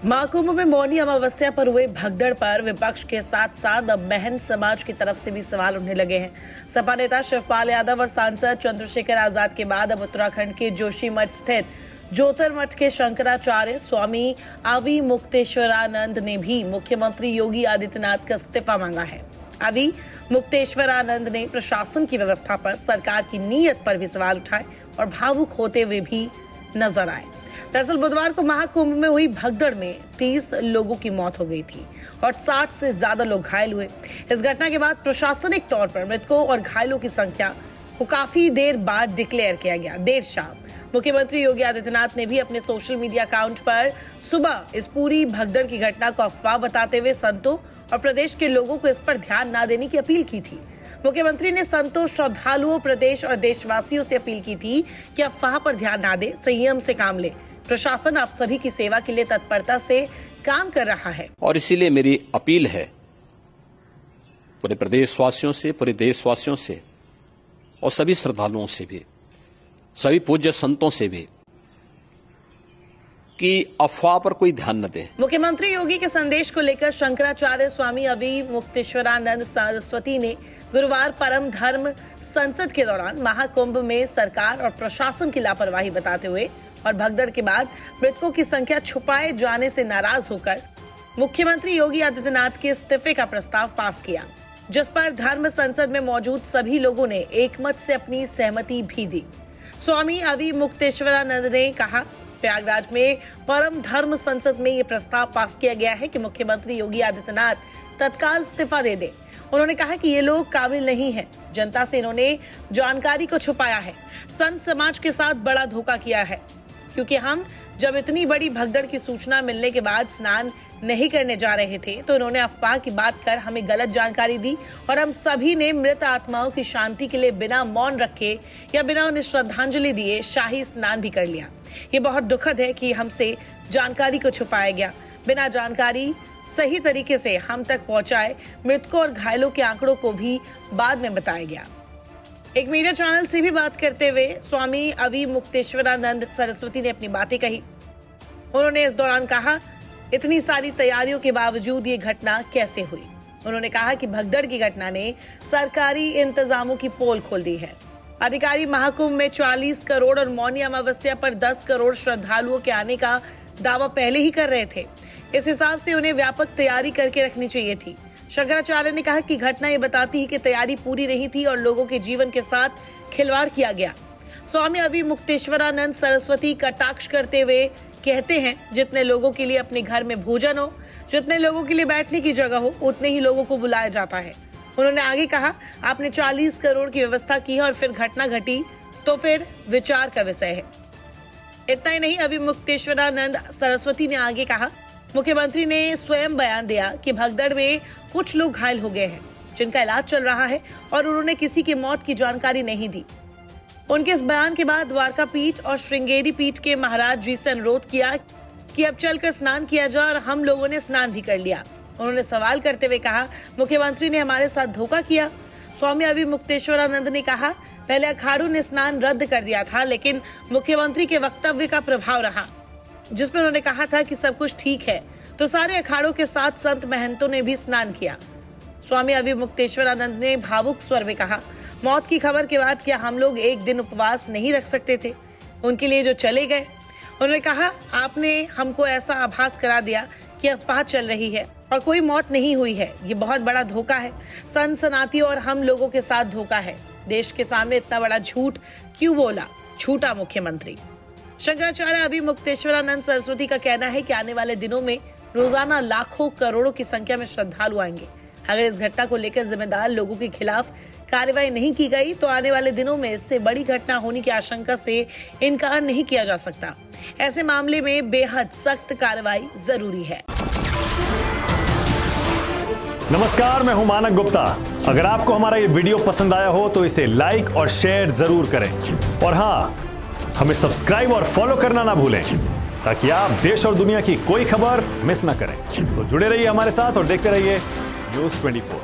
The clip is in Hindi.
महाकुंभ में मौनी अमावस्या पर हुए भगदड़ पर विपक्ष के साथ साथ अब महंत समाज की तरफ से भी सवाल उठने लगे हैं। सपा नेता शिवपाल यादव और सांसद चंद्रशेखर आजाद के बाद अब उत्तराखंड के जोशीमठ स्थित ज्योतिर्मठ के शंकराचार्य स्वामी आवी मुक्तेश्वरानंद ने भी मुख्यमंत्री योगी आदित्यनाथ का इस्तीफा मांगा है। आवी मुक्तेश्वरानंद ने प्रशासन की व्यवस्था पर, सरकार की नीयत पर भी सवाल उठाए और भावुक होते हुए भी नजर आए। दरअसल बुधवार को महाकुंभ में हुई भगदड़ में 30 लोगों की मौत हो गई थी और 60 से ज्यादा लोग घायल हुए। इस घटना के बाद प्रशासनिक तौर पर मृतकों और घायलों की संख्या को काफी देर बाद डिक्लेयर किया गया। देर शाम मुख्यमंत्री योगी आदित्यनाथ ने भी अपने सोशल मीडिया अकाउंट पर सुबह इस पूरी भगदड़ की घटना को अफवाह बताते हुए संतों और प्रदेश के लोगों को इस पर ध्यान न देने की अपील की थी। मुख्यमंत्री ने संतों, श्रद्धालुओं, प्रदेश और देशवासियों से अपील की थी कि अफवाह पर ध्यान न दें, संयम से काम ले। प्रशासन आप सभी की सेवा के लिए तत्परता से काम कर रहा है और इसीलिए मेरी अपील है पूरे प्रदेशवासियों से, पूरे देशवासियों से और सभी श्रद्धालुओं से भी, सभी पूज्य संतों से भी कि अफवाह पर कोई ध्यान न दें। मुख्यमंत्री योगी के संदेश को लेकर शंकराचार्य स्वामी अवी मुक्तेश्वरानंद सरस्वती ने गुरुवार परम धर्म संसद के दौरान महाकुंभ में सरकार और प्रशासन की लापरवाही बताते हुए और भगदड़ के बाद मृतकों की संख्या छुपाए जाने से नाराज होकर मुख्यमंत्री योगी आदित्यनाथ के इस्तीफे का प्रस्ताव पास किया, जिस पर धर्म संसद में मौजूद सभी लोगों ने एकमत से अपनी सहमति भी दी। स्वामी अवी मुक्तेश्वरानंद ने कहा, प्रयागराज में परम धर्म संसद में ये प्रस्ताव पास किया गया है कि मुख्यमंत्री योगी आदित्यनाथ तत्काल इस्तीफा दे दें। उन्होंने कहा कि ये लोग काबिल नहीं हैं। जनता से इन्होंने जानकारी को छुपाया है, संत समाज के साथ बड़ा धोखा किया है, क्योंकि हम जब इतनी बड़ी भगदड़ की सूचना मिलने के बाद स्नान नहीं करने जा रहे थे तो इन्होंने अफवाह की बात कर हमें गलत जानकारी दी और हम सभी ने मृत आत्माओं की शांति के लिए बिना मौन रखे या बिना उन्हें श्रद्धांजलि दिए शाही स्नान भी कर लिया। ये बहुत दुखद है कि हमसे जानकारी को छुपाया गया। बिना जानकारी सही तरीके से हम तक पहुंचाए मृतकों और घायलों के आंकड़ों को भी बाद में बताया गया। एक मीडिया चैनल से भी बात करते हुए स्वामी अवी मुक्तेश्वरानंद सरस्वती ने अपनी बातें कही। उन्होंने इस दौरान कहा, इतनी सारी तैयारियों के बावजूद ये घटना कैसे हुई। उन्होंने कहा कि भगदड़ की घटना ने सरकारी इंतजामों की पोल खोल दी है। अधिकारी महाकुंभ में 40 करोड़ और मौनी अमावस्या पर 10 करोड़ श्रद्धालुओं के आने का दावा पहले ही कर रहे थे। इस हिसाब से उन्हें व्यापक तैयारी करके रखनी चाहिए थी। शंकराचार्य ने कहा कि घटना ये बताती है कि तैयारी पूरी नहीं थी और लोगों के जीवन के साथ खिलवाड़ किया गया। स्वामी अवी मुक्तेश्वरानंद सरस्वती कटाक्ष करते हुए कहते हैं, जितने लोगों के लिए अपने घर में भोजन हो, जितने लोगों के लिए बैठने की जगह हो, उतने ही लोगों को बुलाया जाता है। उन्होंने आगे कहा, आपने 40 करोड़ की व्यवस्था की है और फिर घटना घटी तो फिर विचार का विषय है। इतना ही नहीं, अवी मुक्तेश्वरानंद सरस्वती ने आगे कहा, मुख्यमंत्री ने स्वयं बयान दिया कि भगदड़ में कुछ लोग घायल हो गए हैं जिनका इलाज चल रहा है और उन्होंने किसी की मौत की जानकारी नहीं दी। उनके इस बयान के बाद द्वारका पीठ और श्रृंगेरी पीठ के महाराज जी से अनुरोध किया कि अब चलकर स्नान किया जाए और हम लोगों ने स्नान भी कर लिया। उन्होंने सवाल करते हुए कहा, मुख्यमंत्री ने हमारे साथ धोखा किया। स्वामी अवी मुक्तेश्वरानंद ने कहा, पहले अखाड़ों ने स्नान रद्द कर दिया था, लेकिन मुख्यमंत्री के वक्तव्य का प्रभाव रहा जिसमें उन्होंने कहा था कि सब कुछ ठीक है, तो सारे अखाड़ों के साथ संत महंतों ने भी स्नान किया। स्वामी अवी मुक्तेश्वरानंद ने भावुक स्वर में कहा, मौत की खबर के बाद क्या हम लोग एक दिन उपवास नहीं रख सकते थे उनके लिए जो चले गए। उन्होंने कहा, आपने हमको ऐसा आभास करा दिया कि अफवाह चल रही है और कोई मौत नहीं हुई है। ये बहुत बड़ा धोखा है, सनसनाती और हम लोगों के साथ धोखा है। देश के सामने इतना बड़ा झूठ क्यों बोला, झूठा मुख्यमंत्री। शंकराचार्य अवी मुक्तेश्वरानंद सरस्वती का कहना है कि आने वाले दिनों में रोजाना लाखों करोड़ों की संख्या में श्रद्धालु आएंगे। अगर इस घटना को लेकर जिम्मेदार लोगों के खिलाफ कार्रवाई नहीं की गई तो आने वाले दिनों में इससे बड़ी घटना होने की आशंका से इनकार नहीं किया जा सकता। ऐसे मामले में बेहद सख्त कार्रवाई जरूरी है। नमस्कार, मैं हूं मानक गुप्ता। अगर आपको हमारा ये वीडियो पसंद आया हो तो इसे लाइक और शेयर जरूर करें और हाँ, हमें सब्सक्राइब और फॉलो करना ना भूलें ताकि आप देश और दुनिया की कोई खबर मिस ना करें। तो जुड़े रहिए हमारे साथ और देखते रहिए न्यूज़ 24।